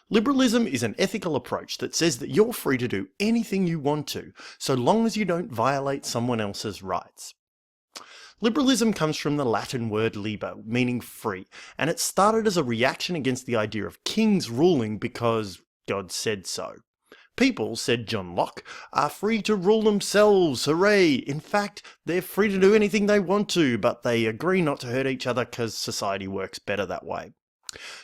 Liberalism is an ethical approach that says that you're free to do anything you want to, so long as you don't violate someone else's rights. Liberalism comes from the Latin word liber, meaning free, and it started as a reaction against the idea of kings ruling because God said so. People, said John Locke, are free to rule themselves, hooray! In fact, they're free to do anything they want to, but they agree not to hurt each other because society works better that way.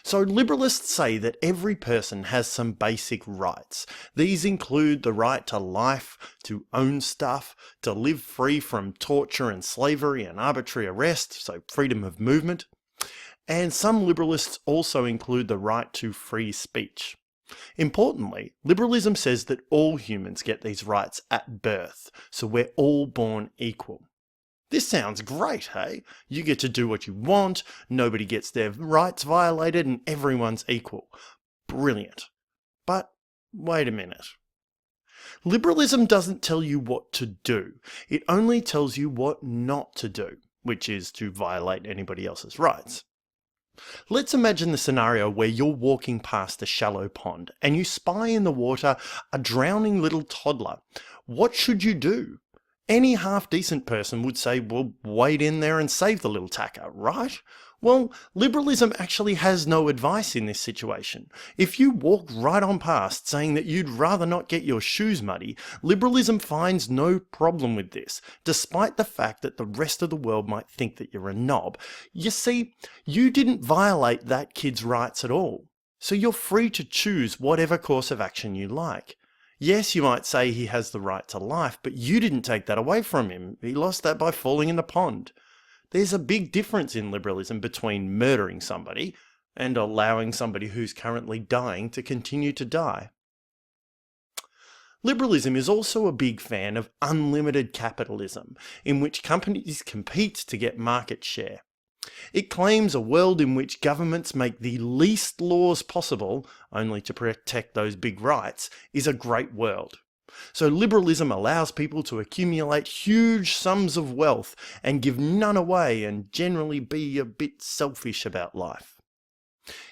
So liberalists say that every person has some basic rights. These include the right to life, to own stuff, to live free from torture and slavery and arbitrary arrest, so freedom of movement. And some liberalists also include the right to free speech. Importantly, liberalism says that all humans get these rights at birth, so we're all born equal. This sounds great, hey? You get to do what you want, nobody gets their rights violated, and everyone's equal. Brilliant. But wait a minute. Liberalism doesn't tell you what to do. It only tells you what not to do, which is to violate anybody else's rights. Let's imagine the scenario where you're walking past a shallow pond and you spy in the water a drowning little toddler. What should you do? Any half-decent person would say, well, wade in there and save the little tacker, right? Well, liberalism actually has no advice in this situation. If you walk right on past saying that you'd rather not get your shoes muddy, liberalism finds no problem with this, despite the fact that the rest of the world might think that you're a knob. You see, you didn't violate that kid's rights at all, so you're free to choose whatever course of action you like. Yes, you might say he has the right to life, but you didn't take that away from him. He lost that by falling in the pond. There's a big difference in liberalism between murdering somebody and allowing somebody who's currently dying to continue to die. Liberalism is also a big fan of unlimited capitalism, in which companies compete to get market share. It claims a world in which governments make the least laws possible, only to protect those big rights, is a great world. So liberalism allows people to accumulate huge sums of wealth and give none away and generally be a bit selfish about life.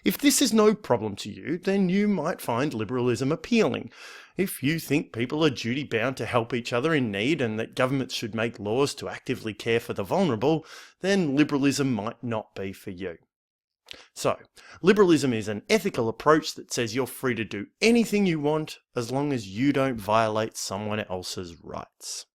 If this is no problem to you, then you might find liberalism appealing. If you think people are duty-bound to help each other in need and that governments should make laws to actively care for the vulnerable, then liberalism might not be for you. So, liberalism is an ethical approach that says you're free to do anything you want as long as you don't violate someone else's rights.